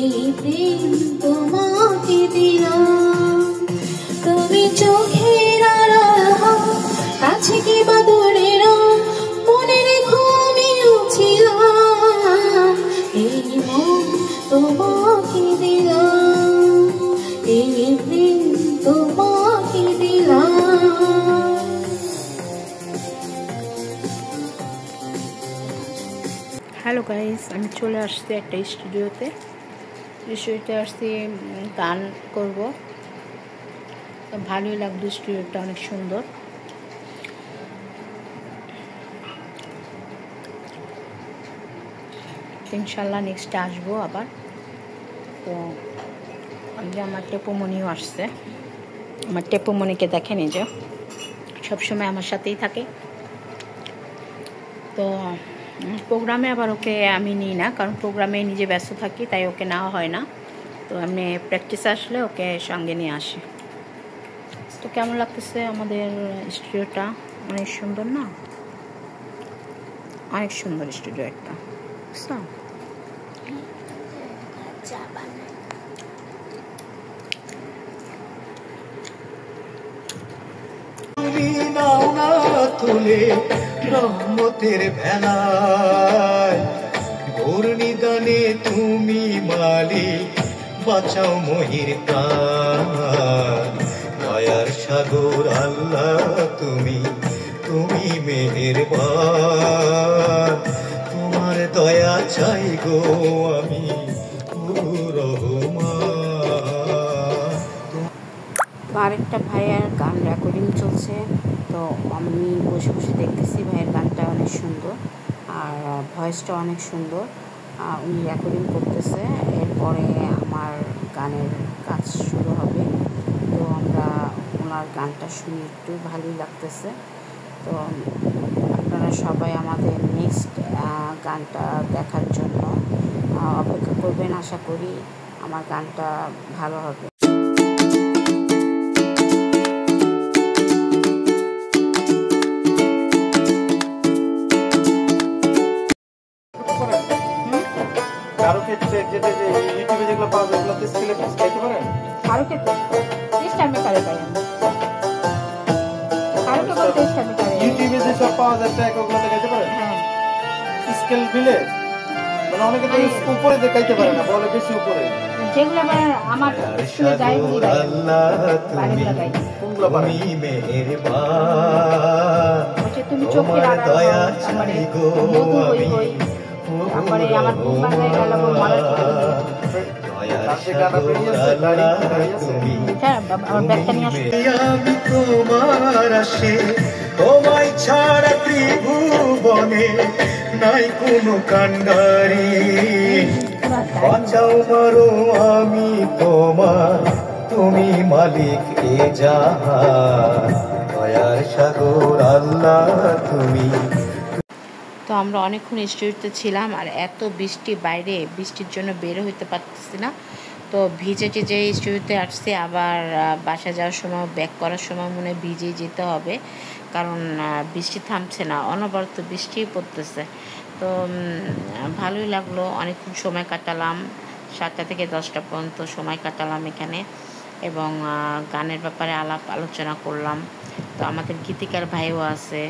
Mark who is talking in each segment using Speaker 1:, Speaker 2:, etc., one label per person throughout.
Speaker 1: এই প্রেম তোমাকে দিলাম, তুমি চোখের আড়াল হও, কাছে কি বা দূরে রও, মনে রেখো আমিও ছিলাম। এই মন তোমাকে দিলাম, এই প্রেম তোমাকে দিলাম।
Speaker 2: হ্যালো গাইস, আমি চলে আসছি একটা স্টুডিওতে আসছি গান করব। তো ভালোই লাগলো, স্টুডিওটা অনেক সুন্দর। ইনশাল্লাহ নেক্সটে আসবো আবার। তো যে আমার টেপুমণিও আসছে, আমার টেপুমণিকে দেখেনি যে সবসময় আমার সাথেই থাকে। তো প্রোগ্রামে আবার ওকে আমি নিই না, কারণ প্রোগ্রামে নিজে ব্যস্ত থাকি, তাই ওকে নেওয়া হয় না। তো এমনি প্র্যাকটিস আসলে ওকে সঙ্গে নিয়ে আসি। তো কেমন লাগতেছে আমাদের স্টুডিওটা? অনেক সুন্দর না? অনেক সুন্দর স্টুডিও একটা, বুঝছো?
Speaker 3: তুলে রহমতের ভেলায় ভোর নিদানে তুমি মালিক, বাঁচাও মহির প্রাণ। দয়ার সাগর আল্লাহ তুমি, তুমি মেহেরবান। তোমার দয়া চাই গো আমি
Speaker 2: আরেকটা ভাইয়ের গান রেকর্ডিং চলছে, তো আমি বসে বসে দেখতেছি। ভাইয়ের গানটা অনেক সুন্দর আর ভয়েসটা অনেক সুন্দর। উনি রেকর্ডিং করতেছে, এরপরে আমার গানের কাজ শুরু হবে। তো আমরা ওনার গানটা শুনে একটু ভালোই লাগতেছে। তো আপনারা সবাই আমাদের নেক্সট গানটা দেখার জন্য অপেক্ষা করবেন। আশা করি আমার গানটা ভালো হবে।
Speaker 3: কারো ক্ষেত্রে যেটা যে ইউটিউবে যেগুলো পাওয়া যায় ওগুলো স্কেলে খাইতে পারেন?
Speaker 2: কারো ক্ষেত্রে টেস্ট আমি কারে পাই, কারো কেবল টেস্ট আমি কারে।
Speaker 3: ইউটিউবে যে সব পাওয়া যায় ট্র্যাক ওগুলো খাইতে পারেন?
Speaker 2: হ্যাঁ,
Speaker 3: স্কেল দিলে মানে অনেকে তো উপরে দেখাইতে পারে না, বলে বেশি উপরে।
Speaker 2: যেগুলো আমার স্কুলে যাই বলি বাইরে লাগাই।
Speaker 3: কোনগুলো পারেন?
Speaker 2: বলছে তুমি চোখের আড়াল হও, তারপরে মধু হই হই, তারপরে আমার ঘুম ভাঙায় গেল মরার আমার ব্যাগটা নিয়ে আসবে।
Speaker 3: আমি তোমার আসে, তোমায় ছাড়া ত্রিভুবনে নাই কোনো কান্ডারি। বাঁচাও মারো আমি তোমার, তুমি মালিক এ জাহান। দয়ার সাগর আল্লাহ তুমি।
Speaker 2: তো আমরা অনেকক্ষণ স্টুডিওতে ছিলাম, আর এত বৃষ্টি, বাইরে বৃষ্টির জন্য বের হইতে পারতেছি না। তো ভিজে টিজে স্টুডিওতে আসছি, আবার বাসা যাওয়ার সময় ব্যাক করার সময় মনে ভিজেই যেতে হবে, কারণ বৃষ্টি থামছে না, অনবরত বৃষ্টি পড়তেছে। তো ভালোই লাগলো, অনেকক্ষণ সময় কাটালাম, 7টা থেকে 10টা পর্যন্ত সময় কাটালাম এখানে, এবং গানের ব্যাপারে আলাপ আলোচনা করলাম। তো আমাদের গীতিকার ভাইও আছে,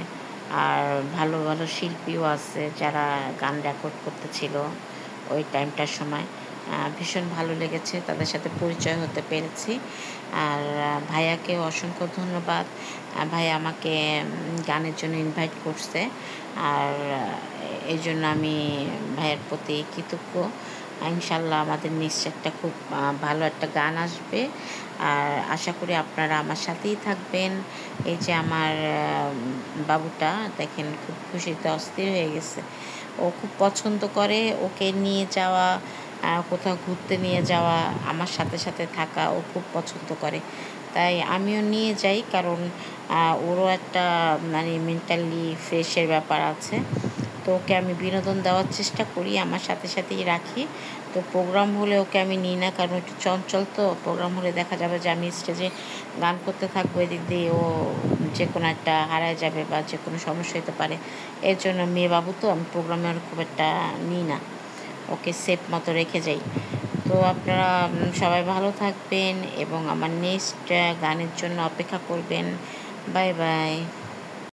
Speaker 2: আর ভালো ভালো শিল্পীও আছে যারা গান রেকর্ড করতেছিল ওই টাইমটার সময়। ভীষণ ভালো লেগেছে, তাদের সাথে পরিচয় হতে পেরেছি। আর ভাইয়াকেও অসংখ্য ধন্যবাদ, ভাই আমাকে গানের জন্য ইনভাইট করছে, আর এই জন্য আমি ভাইয়ের প্রতি কৃতজ্ঞ। ইনশাল্লাহ আমাদের নেক্সট একটা খুব ভালো একটা গান আসবে, আর আশা করি আপনারা আমার সাথেই থাকবেন। এই যে আমার বাবুটা দেখেন, খুব খুশিতে অস্থির হয়ে গেছে। ও খুব পছন্দ করে, ওকে নিয়ে যাওয়া, কোথাও ঘুরতে নিয়ে যাওয়া, আমার সাথে সাথে থাকা ও খুব পছন্দ করে। তাই আমিও নিয়ে যাই, কারণ ওরও একটা মানে মেন্টালি ফ্রেশের ব্যাপার আছে। তো ওকে আমি বিনোদন দেওয়ার চেষ্টা করি, আমার সাথে সাথেই রাখি। তো প্রোগ্রাম হলে ওকে আমি নিই না, কারণ একটু চঞ্চল, তো প্রোগ্রাম হলে দেখা যাবে যে আমি স্টেজে গান করতে থাকবো, এদিক দিয়ে ও যে কোনো একটা হারায় যাবে বা যে কোনো সমস্যা হতে পারে। এর জন্য মেয়ে বাবু তো আমি প্রোগ্রামে খুব একটা নিই না, ওকে সেফ মতো রেখে যাই। তো আপনারা সবাই ভালো থাকবেন এবং আমার নেক্সট গানের জন্য অপেক্ষা করবেন। Bye bye.